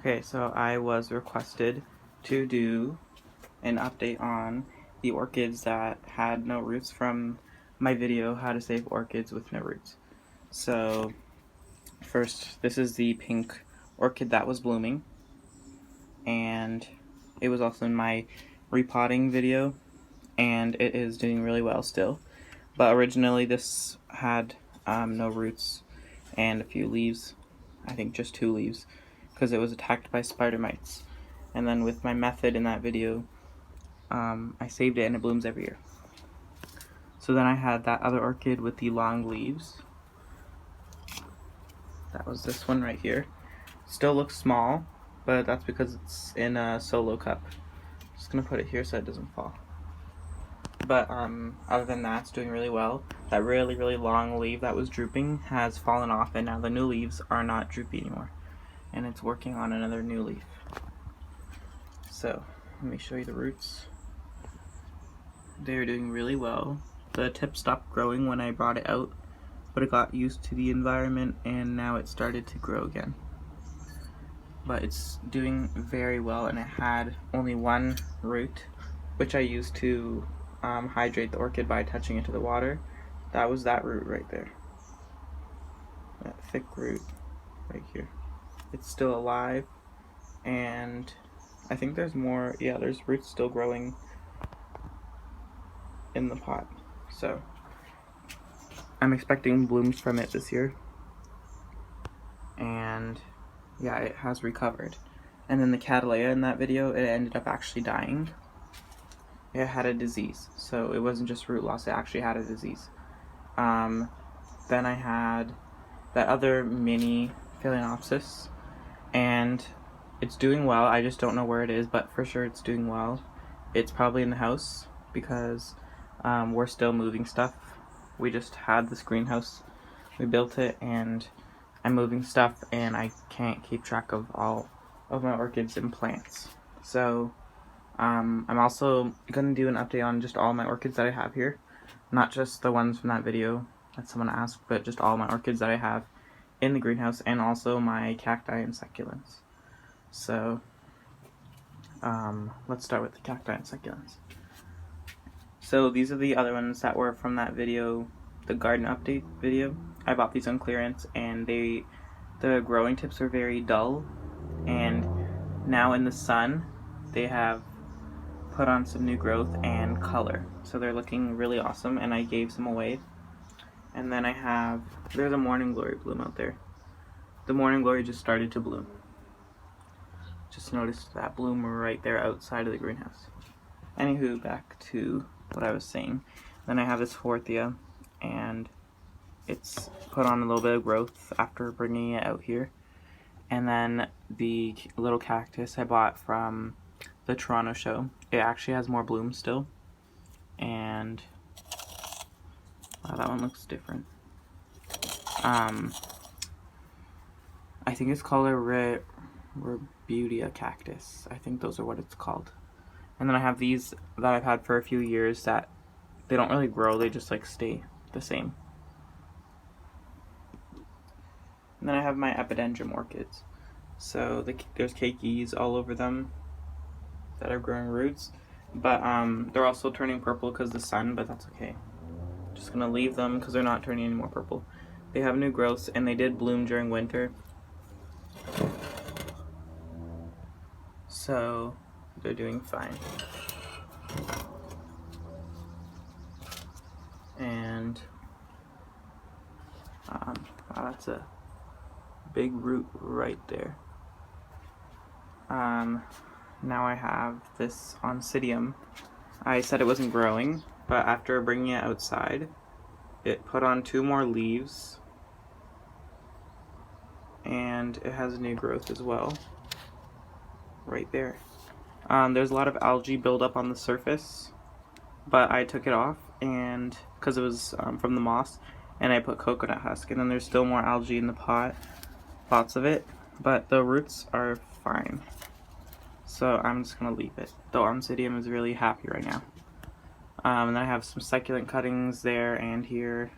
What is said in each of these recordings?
Okay, so I was requested to do an update on the orchids that had no roots from my video, How to Save Orchids with No Roots. So, first, this is the pink orchid that was blooming, and it was also in my repotting video, and it is doing really well still. But originally this had no roots and a few leaves, I think just 2 leaves, because it was attacked by spider mites. And then with my method in that video, I saved it and it blooms every year. So then I had that other orchid with the long leaves. That was this one right here. Still looks small, but that's because it's in a solo cup. Just gonna put it here so it doesn't fall. But other than that, it's doing really well. That really long leaf that was drooping has fallen off, and now the new leaves are not droopy anymore. And it's working on another new leaf. So, let me show you the roots. They're doing really well. The tip stopped growing when I brought it out, but it got used to the environment and now it started to grow again. But it's doing very well, and it had only one root, which I used to hydrate the orchid by touching it to the water. That was that root right there. That thick root right here. It's still alive, and I think there's more, yeah, there's roots still growing in the pot. So I'm expecting blooms from it this year. And yeah, it has recovered. And then the Cattleya in that video, it ended up actually dying. It had a disease, so it wasn't just root loss, it actually had a disease. Then I had that other mini Phalaenopsis, and it's doing well. I just don't know where it is, but for sure it's doing well. It's probably in the house because we're still moving stuff. We just had this greenhouse, we built it, and I'm moving stuff, and I can't keep track of all of my orchids and plants. So I'm also going to do an update on just all my orchids that I have here. Not just the ones from that video that someone asked, but just all my orchids that I have in the greenhouse, and also my cacti and succulents. So let's start with the cacti and succulents. So these are the other ones that were from that video, the garden update video. I bought these on clearance, and the growing tips are very dull, and now in the sun they have put on some new growth and color, so they're looking really awesome, and I gave some away. And then there's a morning glory bloom out there. The morning glory just started to bloom. Just noticed that bloom right there outside of the greenhouse. Anywho, back to what I was saying. Then I have this Horthia, and it's put on a little bit of growth after bringing it out here. And then the little cactus I bought from the Toronto show, it actually has more blooms still, and wow, that one looks different. I think it's called a Rebutia cactus. I think those are what it's called. And then I have these that I've had for a few years that they don't really grow, they just like stay the same. And then I have my epidendrum orchids. So there's keikis all over them that are growing roots, but they're also turning purple because of the sun, but that's okay. Just gonna leave them because they're not turning any more purple. They have new growths, and they did bloom during winter, so they're doing fine. And wow, that's a big root right there. Now I have this Oncidium. I said it wasn't growing, but after bringing it outside, it put on 2 more leaves, and it has a new growth as well, right there. There's a lot of algae buildup on the surface, but I took it off, and because it was from the moss, and I put coconut husk, and then there's still more algae in the pot, lots of it, but the roots are fine. So I'm just going to leave it. The Oncidium is really happy right now. And then I have some succulent cuttings there and here.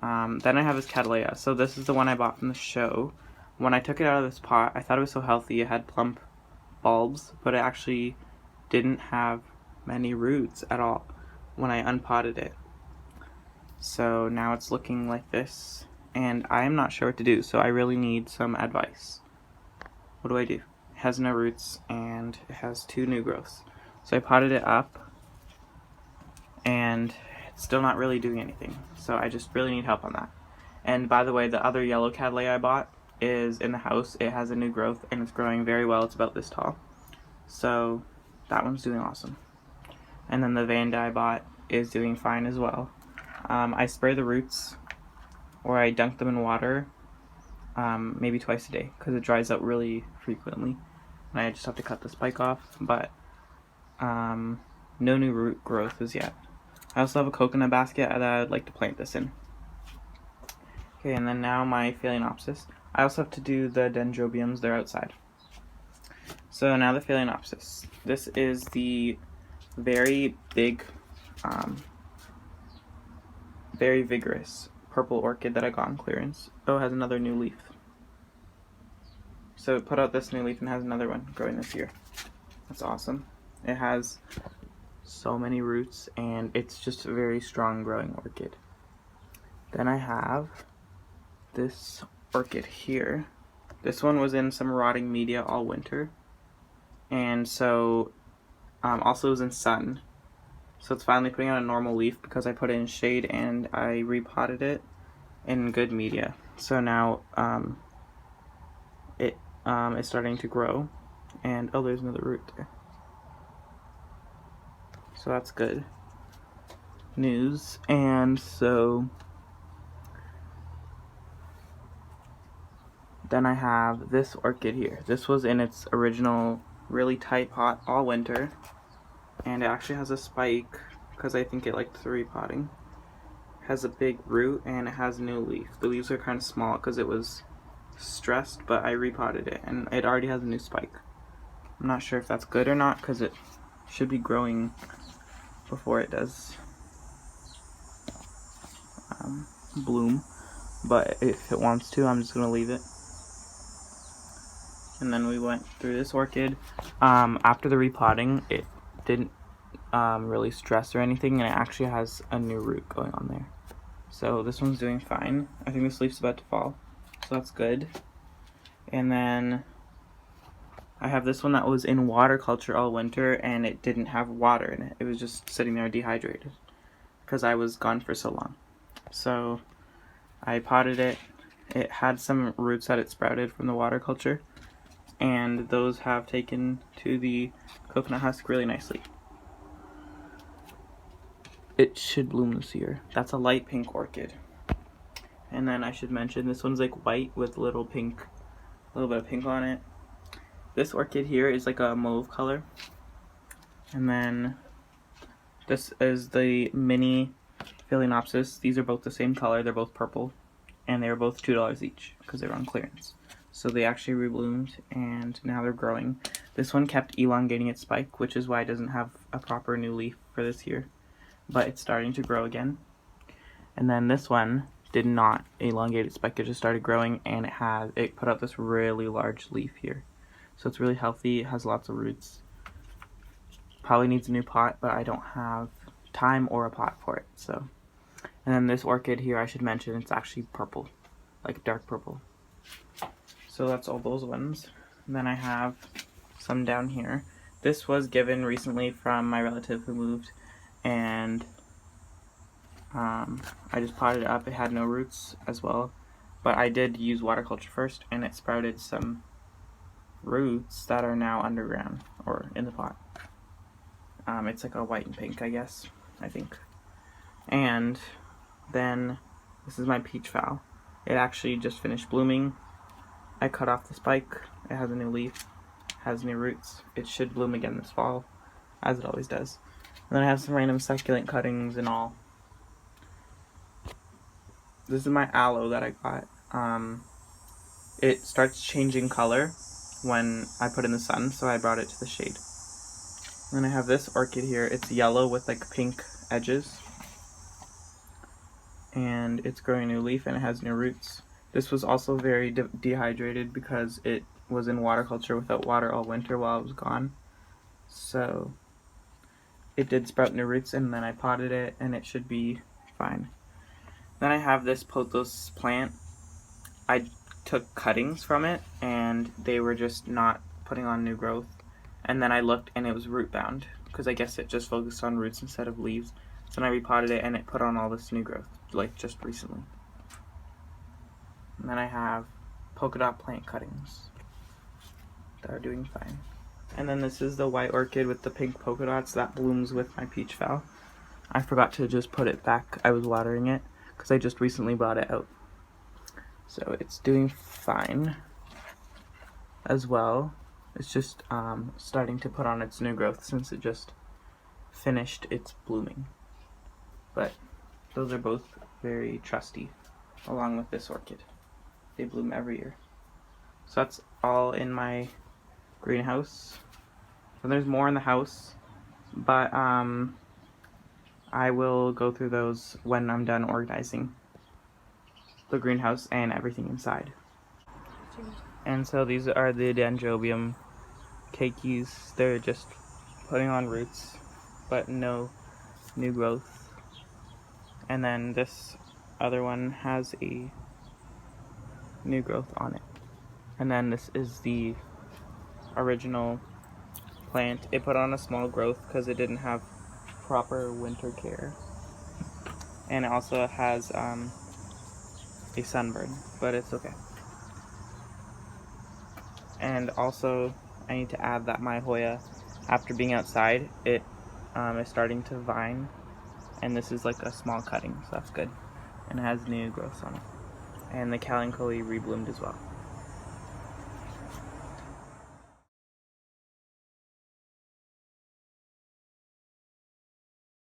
Then I have this Cattleya. So this is the one I bought from the show. When I took it out of this pot, I thought it was so healthy. It had plump bulbs, but it actually didn't have many roots at all when I unpotted it. So now it's looking like this, and I am not sure what to do, so I really need some advice. What do I do? It has no roots, and it has 2 new growths. So I potted it up, and it's still not really doing anything. So I just really need help on that. And by the way, the other yellow cattleya I bought is in the house. It has a new growth, and it's growing very well. It's about this tall. So that one's doing awesome. And then the vanda I bought is doing fine as well. I spray the roots, or I dunk them in water, maybe twice a day, because it dries out really frequently. And I just have to cut the spike off, but no new root growth as yet. I also have a coconut basket that I'd like to plant this in. Okay, and then now my Phalaenopsis. I also have to do the dendrobiums, they're outside. So now the Phalaenopsis. This is the very big, very vigorous purple orchid that I got on clearance. Oh, it has another new leaf. So it put out this new leaf and has another one growing this year. That's awesome. It has so many roots, and it's just a very strong growing orchid. Then I have this orchid here. This one was in some rotting media all winter, and so also was in sun. So it's finally putting out a normal leaf because I put it in shade and I repotted it in good media. So now it is starting to grow, and oh, there's another root there. So that's good news. And so then I have this orchid here. This was in its original really tight pot all winter, and it actually has a spike because I think it liked the repotting. It has a big root and it has a new leaf. The leaves are kind of small because it was stressed, but I repotted it and it already has a new spike. I'm not sure if that's good or not because it should be growing before it does bloom, but if it wants to, I'm just gonna leave it. And then we went through this orchid. After the repotting, it didn't really stress or anything, and it actually has a new root going on there. So this one's doing fine. I think this leaf's about to fall, so that's good. And then I have this one that was in water culture all winter, and it didn't have water in it. It was just sitting there dehydrated because I was gone for so long. So I potted it. It had some roots that it sprouted from the water culture, and those have taken to the coconut husk really nicely. It should bloom this year. That's a light pink orchid. And then I should mention this one's like white with little pink, a little bit of pink on it. This orchid here is like a mauve color. And then this is the mini Phalaenopsis. These are both the same color. They're both purple. And they were both $2 each because they were on clearance. So they actually rebloomed and now they're growing. This one kept elongating its spike, which is why it doesn't have a proper new leaf for this year. But it's starting to grow again. And then this one did not elongate its spike. It just started growing, and it put out this really large leaf here. So it's really healthy. It has lots of roots. Probably needs a new pot, but I don't have time or a pot for it. So, and then this orchid here, I should mention, it's actually purple, like dark purple. So that's all those ones. And then I have some down here. This was given recently from my relative who moved, and I just potted it up. It had no roots as well, but I did use water culture first, and it sprouted some roots that are now underground or in the pot. It's like a white and pink, I think. And then this is my peach fowl. It actually just finished blooming. I cut off the spike. It has a new leaf, has new roots. It should bloom again this fall, as it always does. And then I have some random succulent cuttings and all. This is my aloe that I got. It starts changing color when I put it in the sun, so I brought it to the shade. And then I have this orchid here. It's yellow with like pink edges. And it's growing a new leaf and it has new roots. This was also very dehydrated because it was in water culture without water all winter while it was gone. So it did sprout new roots, and then I potted it, and it should be fine. Then I have this pothos plant. I took cuttings from it, and they were just not putting on new growth. And then I looked, and it was root bound, because I guess it just focused on roots instead of leaves. So then I repotted it, and it put on all this new growth, like just recently. And then I have polka dot plant cuttings that are doing fine. And then this is the white orchid with the pink polka dots that blooms with my peach fowl. I forgot to just put it back. I was watering it because I just recently brought it out. So it's doing fine as well. It's just starting to put on its new growth since it just finished its blooming. But those are both very trusty, along with this orchid. They bloom every year. So that's all in my greenhouse. And there's more in the house, but I will go through those when I'm done organizing the greenhouse and everything inside. And so these are the dendrobium keikis. They're just putting on roots, but no new growth. And then this other one has a new growth on it. And then this is the original plant. It put on a small growth because it didn't have proper winter care. And it also has a sunburn, but it's okay. And also I need to add that my Hoya, after being outside, it is starting to vine, and this is like a small cutting, so that's good. And it has new growth on it. And the kalanchoe rebloomed as well.